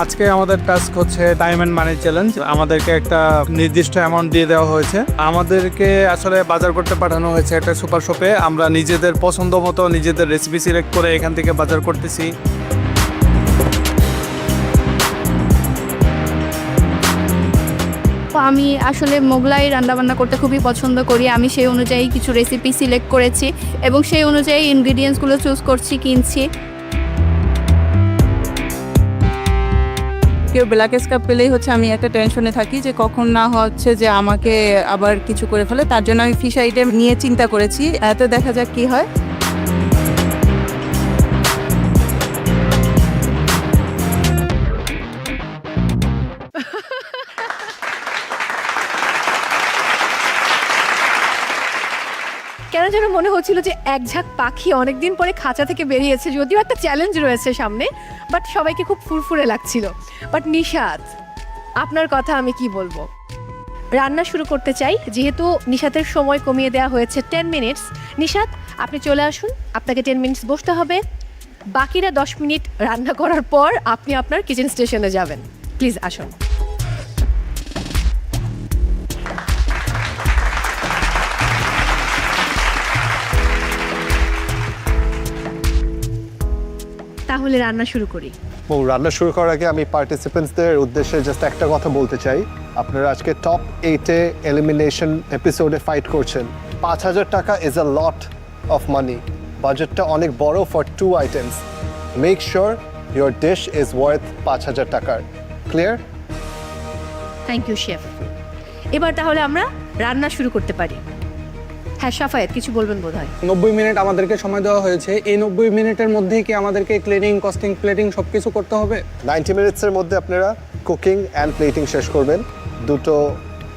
আজকে আমাদের টাস্ক হচ্ছে টাইম অ্যান্ড মানি চ্যালেঞ্জ। আমাদেরকে একটা নির্দিষ্ট অ্যামাউন্ট দিয়ে দেওয়া হয়েছে। আমাদেরকে আসলে বাজার করতে পাঠানো হয়েছে একটা সুপার শপে। আমরা নিজেদের পছন্দ মতো নিজেদের রেসিপি সিলেক্ট করে এখান থেকে বাজার করতেছি। আমি আসলে মোগলাই রান্নাবান্না করতে খুবই পছন্দ করি। আমি সেই অনুযায়ী কিছু রেসিপি সিলেক্ট করেছি এবং সেই অনুযায়ী ইনগ্রিডিয়েন্টসগুলো চুজ করছি, কিনছি। কেউ ব্ল্যাক স্কার্প পেলেই হচ্ছে আমি একটা টেনশনে থাকি যে কখন না হচ্ছে যে আমাকে আবার কিছু করে ফেলে, তার জন্য আমি ফিশ আইটেম নিয়ে চিন্তা করেছি। এত দেখা যাক কি হয়। কেন যেন মনে হচ্ছিল যে এক ঝাঁক পাখি অনেকদিন পরে খাঁচা থেকে বেরিয়েছে, যদিও একটা চ্যালেঞ্জ রয়েছে সামনে, বাট সবাইকে খুব ফুরফুরে লাগছিল। বাট নিশাত, আপনার কথা আমি কি বলবো, রান্না শুরু করতে চাই। যেহেতু নিশাতের সময় কমিয়ে দেওয়া হয়েছে 10 মিনিটস, নিশাত আপনি চলে আসুন। আপনাকে 10 মিনিটস বসতে হবে, বাকিরা 10 মিনিট রান্না করার পর আপনি আপনার কিচেন স্টেশনে যাবেন। প্লিজ আসুন। তাহলে রান্না শুরু করি। রান্না শুরু করার আগে আমি পার্টিসিপেন্টসদের উদ্দেশ্যে জাস্ট একটা কথা বলতে চাই। আপনারা আজকে টপ 8-এ এলিমিনেশন এপিসোডে ফাইট করছেন। 5,000 টাকা is a lot of money. বাজেটটা অনেক বড় for 2 items. Make sure your dish is worth 5,000 টাকার। ক্লিয়ার? Thank you chef. এবার তাহলে আমরা রান্না শুরু করতে পারি। হ্যাঁ শাফায়েত, কিছু বলবেন বোধহয়। 90 মিনিট আমাদেরকে সময় দেওয়া হয়েছে। এই 90 মিনিটের মধ্যেই কি আমাদেরকে ক্লিনিং, কস্টিং, প্লেটিং সব কিছু করতে হবে? 90 মিনিটসের মধ্যে আপনারা কুকিং অ্যান্ড প্লেটিং শেষ করবেন। দুটো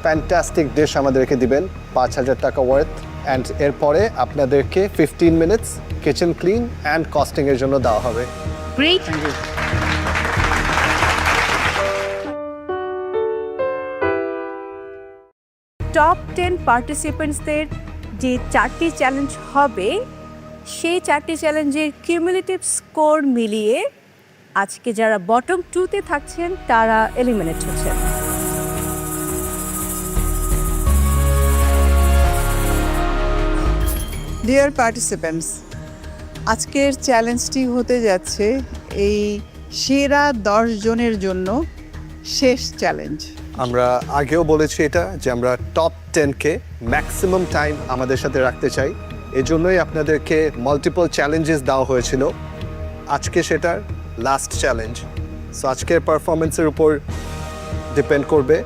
ফ্যান্টাস্টিক ডিশ আমাদেরকে দিবেন 5,000 টাকা ওয়ার্থ। অ্যান্ড এরপরে আপনাদেরকে 15 মিনিটস কিচেন ক্লিন অ্যান্ড কস্টিংয়ের জন্য দেওয়া হবে। গ্রেট। টপ 10 পার্টিসিপেন্টসদের যে 4টি চ্যালেঞ্জ হবে, সেই 4টি চ্যালেঞ্জের কিউমুলেটিভ স্কোর মিলিয়ে আজকে যারা বটম 2-তে থাকছেন তারা এলিমিনেট হচ্ছেন। ডিয়ার পার্টিসিপেন্টস, আজকের চ্যালেঞ্জটি হতে যাচ্ছে এই সেরা 10 জনের জন্য শেষ চ্যালেঞ্জ। আমরা আগেও বলেছি এটা যে আমরা টপ 10কে ম্যাক্সিমাম টাইম আমাদের সাথে রাখতে চাই। এজন্যই আপনাদেরকে মাল্টিপল চ্যালেঞ্জেস দেওয়া হয়েছিল। আজকে সেটার লাস্ট চ্যালেঞ্জ। সো আজকের পারফরমেন্সের উপর ডিপেন্ড করবে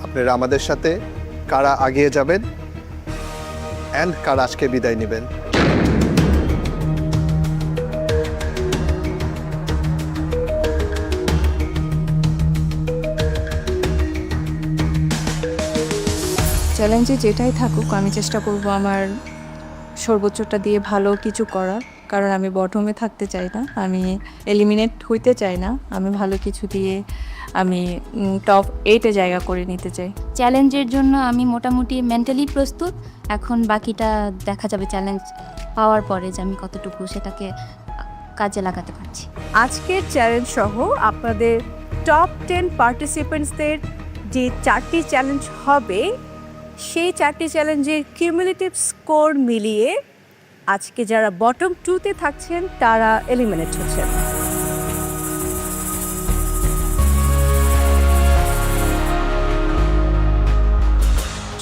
আপনারা আমাদের সাথে কারা এগিয়ে যাবেন অ্যান্ড কারা আজকে বিদায় নেবেন। চ্যালেঞ্জে যেটাই থাকুক আমি চেষ্টা করব আমার সর্বোচ্চটা দিয়ে ভালো কিছু করার, কারণ আমি বটমে থাকতে চাই না, আমি এলিমিনেট হইতে চাই না। আমি ভালো কিছু দিয়ে আমি টপ 8-এ জায়গা করে নিতে চাই। চ্যালেঞ্জের জন্য আমি মোটামুটি মেন্টালি প্রস্তুত। এখন বাকিটা দেখা যাবে চ্যালেঞ্জ পাওয়ার পরে যে আমি কতটুকু সেটাকে কাজে লাগাতে পারছি। আজকের চ্যালেঞ্জ সহ আপনাদের টপ 10 পার্টিসিপেন্টসদের যে 4টি চ্যালেঞ্জ হবে, সেই 4টি চ্যালেঞ্জের কিউমুলেটিভ স্কোর মিলিয়ে আজকে যারা বটম 2-তে থাকছেন তারা এলিমিনেট হচ্ছেন।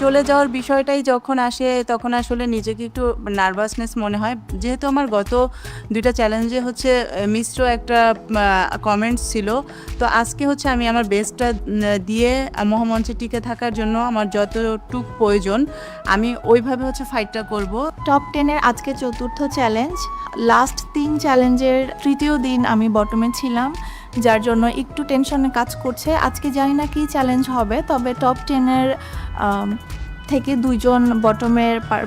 চলে যাওয়ার বিষয়টাই যখন আসে তখন আসলে নিজেকে একটু নার্ভাসনেস মনে হয়। যেহেতু আমার গত 2টা চ্যালেঞ্জে হচ্ছে মিশ্র একটা কমেন্টস ছিল, তো আজকে হচ্ছে আমি আমার বেস্টটা দিয়ে মহামঞ্চে টিকে থাকার জন্য আমার যতটুক প্রয়োজন আমি ওইভাবে হচ্ছে ফাইটটা করব। টপ 10-এর আজকে 4র্থ চ্যালেঞ্জ। লাস্ট 3 চ্যালেঞ্জের 3য় দিন আমি বটমে ছিলাম, যার জন্য একটু টেনশনে কাজ করছে। আজকে জানি না কি চ্যালেঞ্জ হবে, তবে টপ 10-এর থেকে 2 জন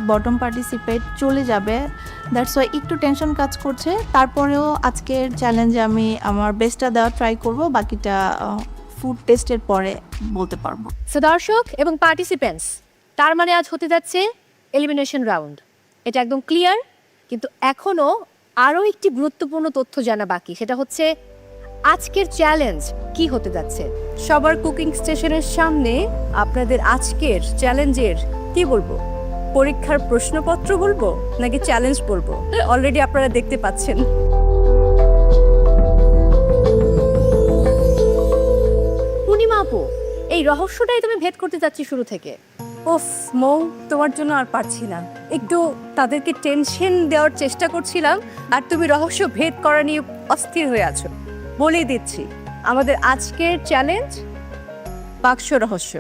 বটম পার্টিসিপেট চলে যাবে। দ্যাটস ওয়াই একটু টেনশন কাজ করছে। তারপরেও আজকের চ্যালেঞ্জে আমি আমার বেস্টটা দেওয়ার ট্রাই করব, বাকিটা ফুড টেস্টের পরে বলতে পারবো। সো দর্শক এবং পার্টিসিপেন্টস, তার মানে আজ হতে যাচ্ছে এলিমিনেশন রাউন্ড। এটা একদম ক্লিয়ার, কিন্তু এখনও আরও একটি গুরুত্বপূর্ণ তথ্য জানা বাকি। সেটা হচ্ছে আজকের চ্যালেঞ্জ কি হতে যাচ্ছে? সবার কুকিং স্টেশনের সামনে আপনাদের আজকের চ্যালেঞ্জের কি বলবো, পরীক্ষার প্রশ্নপত্র বলবো নাকি চ্যালেঞ্জ বলবো, অলরেডি আপনারা দেখতে পাচ্ছেন। পূর্ণিমা আপু, এই রহস্যটাই তুমি ভেদ করতে যাচ্ছি শুরু থেকে। ওফ মৌ, তোমার জন্য আর পারছি না। একটু তাদেরকে টেনশন দেওয়ার চেষ্টা করছিলাম আর তুমি রহস্য ভেদ করা নিয়ে অস্থির হয়ে আছো। বলেই দিচ্ছি, আমাদের আজকের চ্যালেঞ্জ বাক্স রহস্য।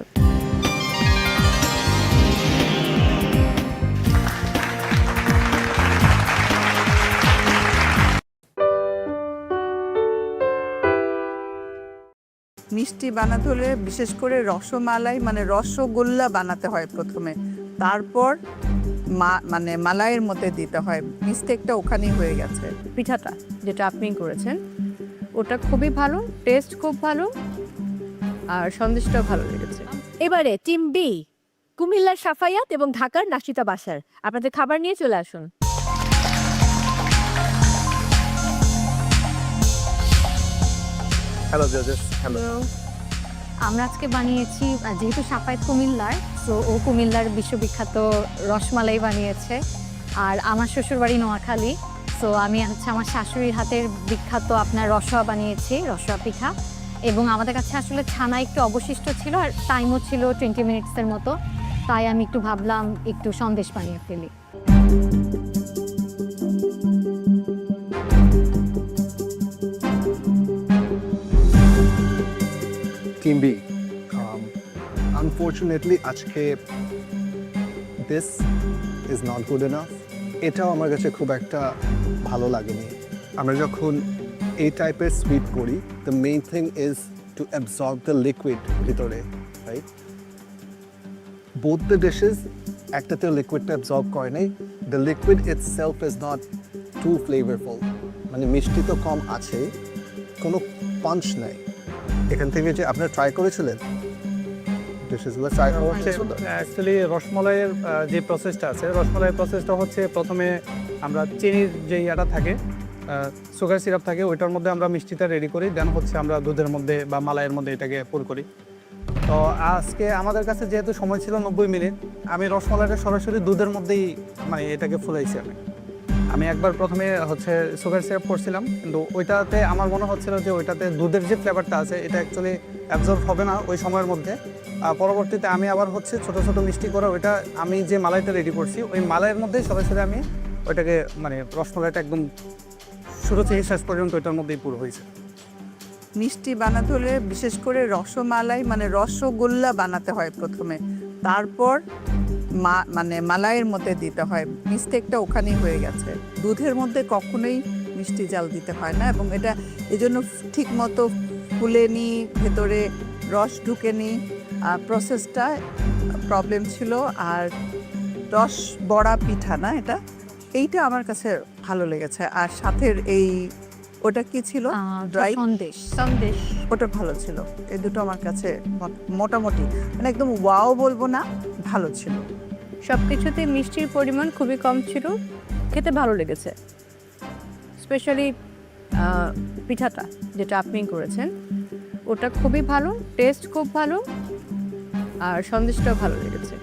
মিষ্টি বানাতে হলে বিশেষ করে রসমালাই মানে রসগোল্লা বানাতে হয় প্রথমে, তারপর মানে মালাইয়ের মধ্যে দিতে হয়। মিস্টেকটা ওখানেই হয়ে গেছে। পিঠাটা যেটা আপনি করেছেন ওটা খুবই ভালো, টেস্ট খুব ভালো, আর সন্দেশটাও ভালো লেগেছে। এবারে টিম বি, কুমিল্লার সাফায়াত এবং ঢাকার নাশিতা বাসার, আপনাদের খাবার নিয়ে চলে আসুন। হ্যালো জাজেস, হ্যালো। আমরা আজকে বানিয়েছি, যেহেতু সাফায়েত কুমিল্লার, সো ও কুমিল্লার বিশ্ববিখ্যাত রসমালাই বানিয়েছে, আর আমার শ্বশুরবাড়ি নোয়াখালী, সো আমি হচ্ছে আমার শাশুড়ির হাতের বিখ্যাত আপনার রসোয়া বানিয়েছি, রসোয়া পিঠা। এবং আমাদের কাছে আসলে ছানা একটু অবশিষ্ট ছিল আর টাইমও ছিল 20 মিনিটসের মতো, তাই আমি একটু ভাবলাম একটু সন্দেশ বানিয়ে ফেলি। টিম বি, আনফর্চুনেটলি আজকে this is not good enough. এটাও আমার কাছে খুব একটা ভালো লাগেনি। আমরা যখন এই টাইপের সুইট করি, the main thing is to absorb the liquid ভিতরে, রাইট? বোথ দ্য ডিশেস, একটাতেও লিকুইডটা অ্যাবজর্ব করে নাই। The liquid itself is not too flavourful, মানে মিষ্টি তো কম আছে, কোনো পাঞ্চ নাই। এখান থেকে যে আপনারা ট্রাই করেছিলেন ডিশেসগুলো, ট্রাই করা অ্যাকচুয়ালি রসমালাইয়ের যে প্রসেসটা আছে, রসমালাইয়ের প্রসেসটা হচ্ছে প্রথমে আমরা চিনির যে ইয়াটা থাকে, সুগার সিরাপ থাকে, ওইটার মধ্যে আমরা মিষ্টিটা রেডি করি, দেন হচ্ছে আমরা দুধের মধ্যে বা মালাইয়ের মধ্যে এটাকে পুর করি। তো আজকে আমাদের কাছে যেহেতু সময় ছিল 90 মিনিট, আমি রসমালাইটা সরাসরি দুধের মধ্যেই মানে এটাকে ফুলাইছি। আমি একবার প্রথমে হচ্ছে সুগার সিরাপ করছিলাম, কিন্তু ওইটাতে আমার মনে হচ্ছিল যে ওইটাতে দুধের যে ফ্লেভারটা আছে এটা অ্যাকচুয়ালি অ্যাবজর্ব হবে না ওই সময়ের মধ্যে। পরবর্তীতে আমি আবার হচ্ছে ছোট ছোট মিষ্টি করে ওইটা আমি যে মালাইটা রেডি করছি ওই মালাইয়ের মধ্যেই সরাসরি আমি ওইটাকে মানে রসমালাইটা একদম শুরু থেকে শেষ পর্যন্ত ওইটার মধ্যেই পুরো হয়েছে। মিষ্টি বানাতে হলে বিশেষ করে রসমালাই মানে রসগোল্লা বানাতে হয় প্রথমে, তারপর মানে মালাইয়ের মধ্যে দিতে হয়। মিস্টেকটা ওখানেই হয়ে গেছে। দুধের মধ্যে কখনোই মিষ্টি জাল দিতে হয় না, এবং এটা এজন্য ঠিক মতো ফুলেনি, ভেতরে রস ঢুকেনি, প্রসেসটা প্রবলেম ছিল। আর রস বড়া পিঠা না এটা, এইটা আমার কাছে ভালো লেগেছে। আর সাথের এই ওটা কি ছিল, ড্রাই সন্দেশ সন্দেশ ওটা ভালো ছিল। এই দুটো আমার কাছে মোটামুটি, মানে একদম ওয়াও বলবো না, ভালো ছিল। সব কিছুতে মিষ্টির পরিমাণ খুবই কম ছিল, খেতে ভালো লেগেছে। স্পেশালি পিঠাটা যেটা আপনি করেছেন ওটা খুবই ভালো, টেস্ট খুব ভালো, আর সন্দেশটাও ভালো লেগেছে।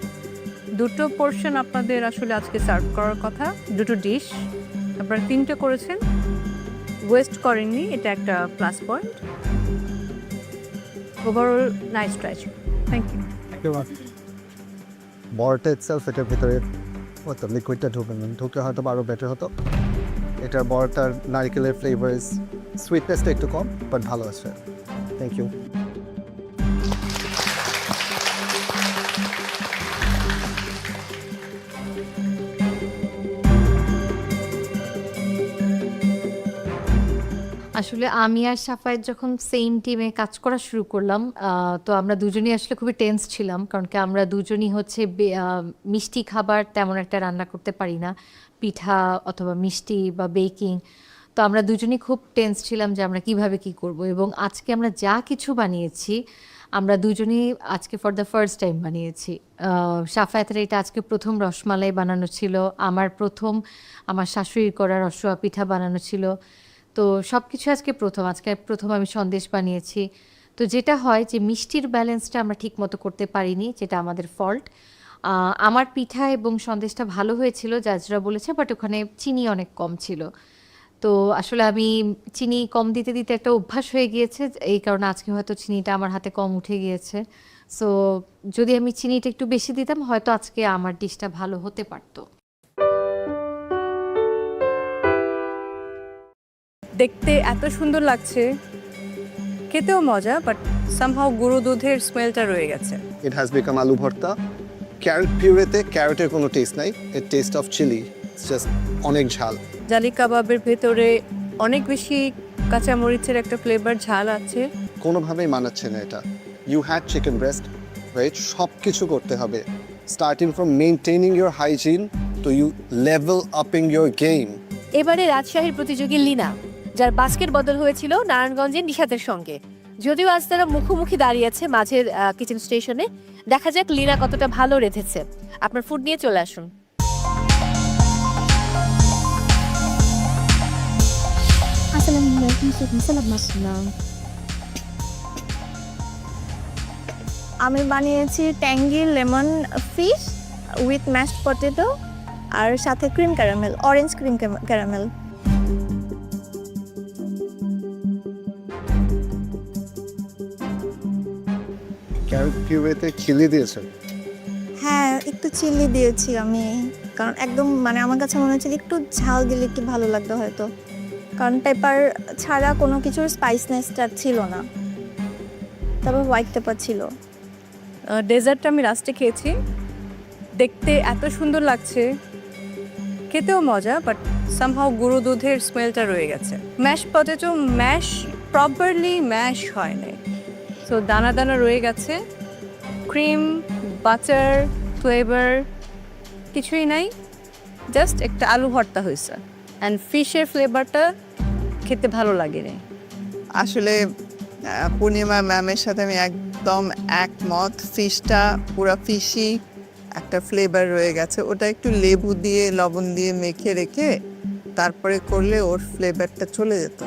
দুটো পোর্শন আপনাদের আসলে আজকে সার্ভ করার কথা, দুটো ডিশ আপনারা 3টে করেছেন, ওয়েস্ট করেননি, এটা একটা plus point. Overall nice try. Thank you. বড়টা ইটসেলফ, এটার ভিতরে হতো লিকুইডটা ঢুকলে হয়তো আরও বেটার হতো। এটার বড়টার নারিকেলের ফ্লেভার, সুইটনেসটা একটু কম, বাট ভালো আছে। Thank you. আসলে আমি আর সাফায়েত যখন সেম টিমে কাজ করা শুরু করলাম, তো আমরা দুজনেই আসলে খুবই টেন্স ছিলাম, কারণ কি আমরা দুজনই হচ্ছে মিষ্টি খাবার তেমন একটা রান্না করতে পারি না, পিঠা অথবা মিষ্টি বা বেকিং। তো আমরা দুজনেই খুব টেন্স ছিলাম যে আমরা কিভাবে কি করব। এবং আজকে আমরা যা কিছু বানিয়েছি আমরা দুজনেই আজকে ফর দ্য ফার্স্ট টাইম বানিয়েছি। সাফায়েতের এটা আজকে প্রথম রসমালাই বানানো ছিল, আমার প্রথম আমার শাশুড়ির করা রসোয়া পিঠা বানানো ছিল, তো সব কিছু আজকে প্রথম আমি সন্দেশ বানিয়েছি। তো যেটা হয় যে মিষ্টির ব্যালেন্সটা আমরা ঠিক মতো করতে পারিনি, যেটা আমাদের ফল্ট। আমার পিঠা এবং সন্দেশটা ভালো হয়েছিল, জাজরা বলেছে, বাট ওখানে চিনি অনেক কম ছিল। তো আসলে আমি চিনি কম দিতে দিতে একটা অভ্যাস হয়ে গিয়েছে, এই কারণে আজকে হয়তো চিনিটা আমার হাতে কম উঠে গিয়েছে। সো যদি আমি চিনিটা একটু বেশি দিতাম হয়তো আজকে আমার ডিশটা ভালো হতে পারতো। দেখতে এত সুন্দর লাগছে, খেতেও মজা, বাট সামহাও গুঁড়ো দুধের স্মেলটা রয়ে গেছে। ইট হ্যাজ বিকাম আলু ভর্তা। ক্যারট পিউরেতে ক্যারটের কোনো টেস্ট নাই, এর টেস্ট অফ চিলি, জাস্ট অনেক ঝাল। জালি কাবাবের ভেতরে অনেক বেশি কাঁচামরিচের একটা ফ্লেভার, ঝাল আছে। কোনোভাবেই মানাচ্ছে না এটা। You had chicken breast, right? সব কিছু করতে হবে, starting from maintaining your hygiene to you level upping your game. এবারে রাজশাহীর প্রতিযোগী লীনা, যার বাস্কেট বদল হয়েছিল নারায়ণগঞ্জের নিশাতের সঙ্গে। যদিও আজ তারা মুখোমুখি দাঁড়িয়েছে মাঝের কিচেন স্টেশনে, দেখা যাক লীনা কতটা ভালো রেঁধেছে। আপনার ফুড নিয়ে চলে আসুন। আমি বানিয়েছি tangy lemon fish with mashed potato আর সাথে cream caramel, orange cream caramel. Carrot পিউরেতে চিলি দিয়েছেন? হ্যাঁ, একটু চিলি দিয়েছি আমি, কারণ একদম মানে আমার কাছে মনে হচ্ছে একটু ঝাল দিলে একটু ভালো লাগতো হয়তো, কারণ পেপার ছাড়া কোনো কিছুর স্পাইসনেসটা ছিল না, তবে হোয়াইট পেপার ছিল। ডেজার্টটা আমি লাস্টে খেয়েছি। দেখতে এত সুন্দর লাগছে, খেতেও মজা, বাট সামহাও গুঁড়ো দুধের স্মেলটা রয়ে গেছে। ম্যাশ পটেটো প্রপারলি ম্যাশ হয় নাই, সো দানা দানা রয়ে গেছে। ক্রিম, বাটার, ফ্লেভার কিছুই নাই, জাস্ট একটা আলু ভর্তা হয়েছে। অ্যান্ড ফিশের ফ্লেভারটা খেতে ভালো লাগেনি। আসলে পূর্ণিমা ম্যামের সাথে আমি একদম একমত। ফিশটা পুরো ফিশি একটা ফ্লেভার রয়ে গেছে, ওটা একটু লেবু দিয়ে লবণ দিয়ে মেখে রেখে তারপরে করলে ওর ফ্লেভারটা চলে যেত।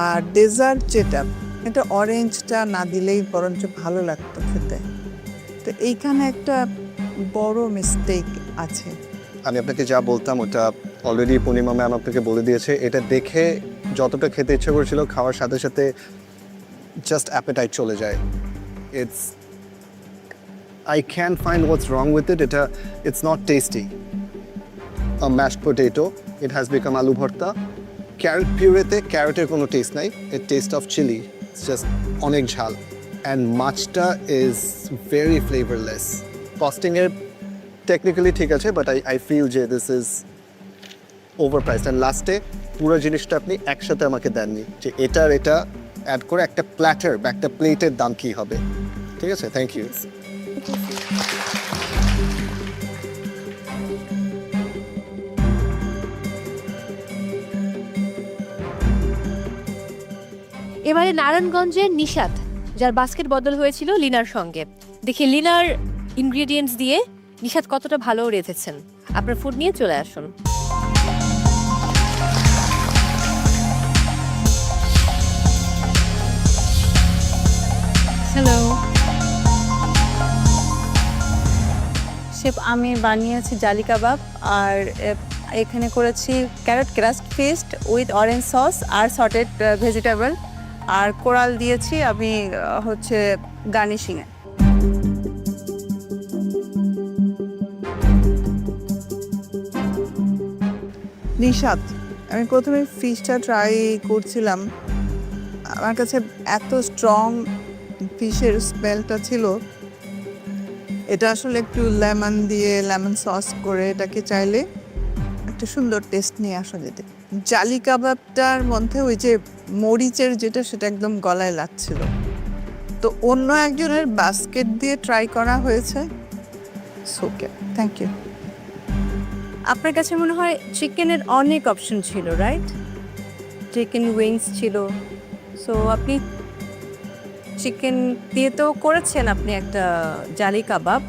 আর ডেজার্ট যেটা, এটা অরেঞ্জটা না দিলেই বরঞ্চ ভালো লাগতো খেতে। তো এইখানে একটা বড় মিস্টেক আছে। আমি আপনাকে যা বলতাম ওটা অলরেডি পূর্ণিমা ম্যাম আপনাকে বলে দিয়েছে। এটা দেখে যতটা খেতে ইচ্ছে করেছিল, খাওয়ার সাথে সাথে জাস্ট অ্যাপেটাইট চলে যায়। It's I can't find what's wrong with it. It's not tasty. A mashed potato, it has become aloo bharta. Carrot puree, carroter kono taste nai. It taste of chili. It's just onek jhal. And machta is very flavorless. Costing it technically thik ache, but I feel je this is overpriced. And last day, pura jinishta apni ekshate amake denni. Je eta add kore ekta platter, ekta plate er dam ki hobe. ঠিক আছে, thank you. এবারে নারায়ণগঞ্জের নিশাত, যার basket বদল হয়েছিল লীনার সঙ্গে। দেখি লীনার ingredients দিয়ে নিশাত কতটা ভালো রেঁধেছেন। আপনার ফুড নিয়ে চলে আসুন। হ্যালো শেফ, আমি বানিয়েছি জালি কাবাব, আর এখানে করেছি carrot crust fish with orange sauce আর সটেড ভেজিটেবল, আর কোরাল দিয়েছি আমি হচ্ছে গার্নিশিংয়ে। নিশাত, আমি প্রথমে ফিশটা ট্রাই করছিলাম, আমার কাছে এত স্ট্রং ফিশের স্মেলটা ছিল। এটা আসলে একটু লেমন দিয়ে লেমন সস করে এটাকে চাইলে একটা সুন্দর টেস্ট নিয়ে আসা যেতে। জালি কাবাবটার মধ্যে ওই যে মরিচের যেটা, সেটা একদম গলায় লাগছিল। তো অন্য একজনের বাস্কেট দিয়ে ট্রাই করা হয়েছে। ওকে, থ্যাংক ইউ। আপনার কাছে মনে হয় চিকেনের অনেক অপশন ছিল, রাইট? চিকেন উইংস ছিল, সো আপনি চিকেন দিয়ে তো করেছেন আপনি একটা জালি কাবাব।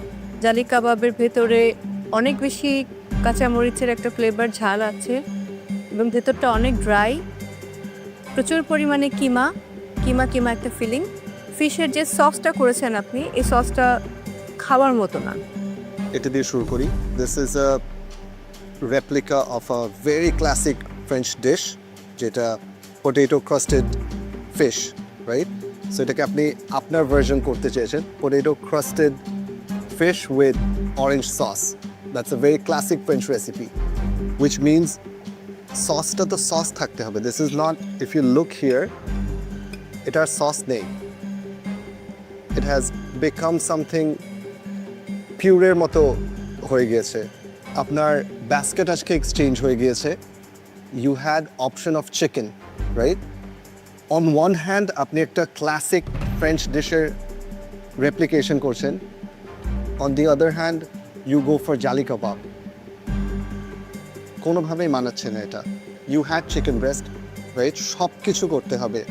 জালি কাবাবের ভেতরে অনেক বেশি কাঁচামরিচের একটা ফ্লেভার, ঝাল আছে এবং ভেতরটা অনেক ড্রাই। প্রচুর পরিমাণে কিমা কিমা একটা ফিলিং। ফিশের যে সসটা করেছেন আপনি, এই সসটা খাওয়ার মতো না। এটা দিয়ে শুরু করি। This is a replica of a very classic French dish, যেটা পটেটো ক্রাস্টেড ফিশ, রাইট? সো এটাকে আপনি আপনার ভার্জন করতে চেয়েছেন, potato ক্রাস্টেড fish with orange sauce. That's a very classic French recipe, which means sauce ta to sauce thakte hobe. This is not, if you look here, etar sauce nei. It has become something pure moto hoye giyeche. Apnar basket ajke exchange hoye giyeche. You had option of chicken, right? On one hand, apni ekta classic French disher replication korchen. On the other hand, you go for jali kebab. কোনোভাবেই মানাচ্ছে না এটা। You had chicken breast, right? সব কিছু করতে হবে।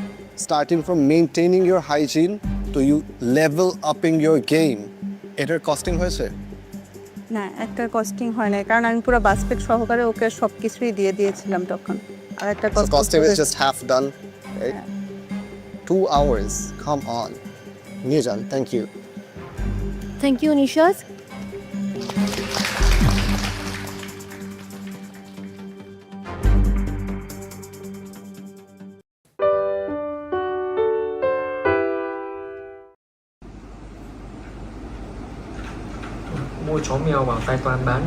Starting from maintaining your hygiene to you level upping your game. এটার costing হয়েছে? না, একটা কস্টিং হয় না, কারণ আমি পুরো বাস্কেট সহকারে ওকে সব কিছুই দিয়ে দিয়েছিলাম তখন। আর একটা So costing is just half done, right? 2 hours, come on. নিয়ে যান, thank you. Thank you Nishad. Mua chó mèo bảo tài toàn bán.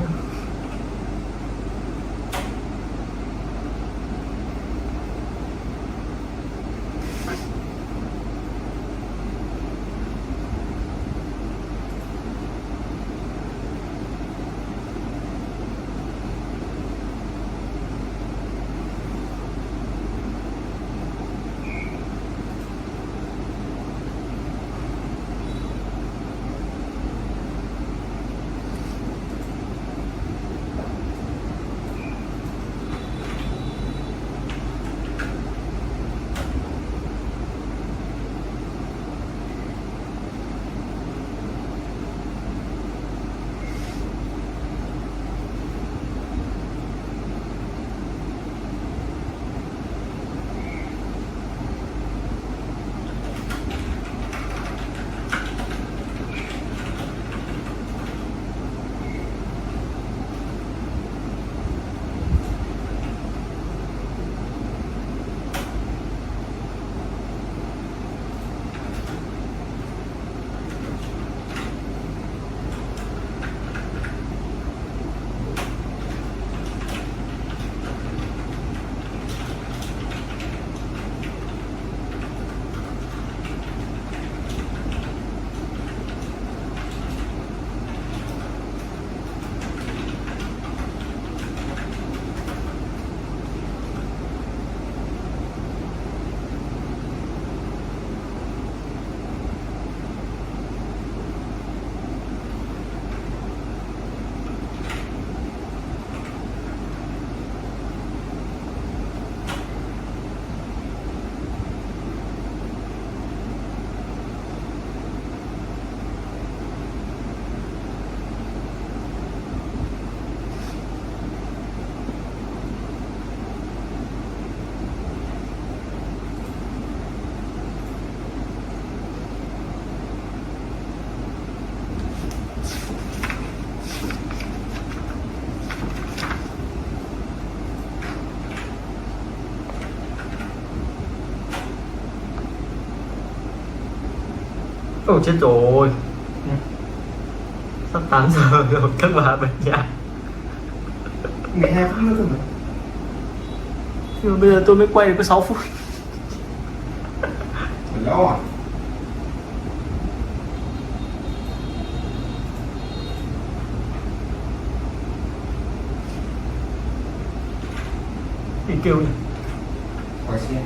Ôi chết rồi. Sắp 8 giờ rồi, các bạn về nhà. 12 phút nữa thôi mà. Nhưng mà bây giờ tôi mới quay được có 6 phút. Mày lo à? Thì kêu này. Khỏi xe.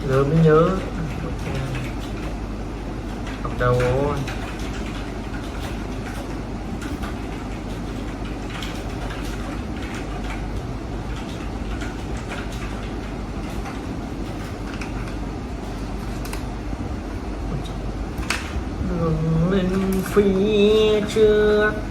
Giờ mới nhớ. Học đầu rồi. 们飞着。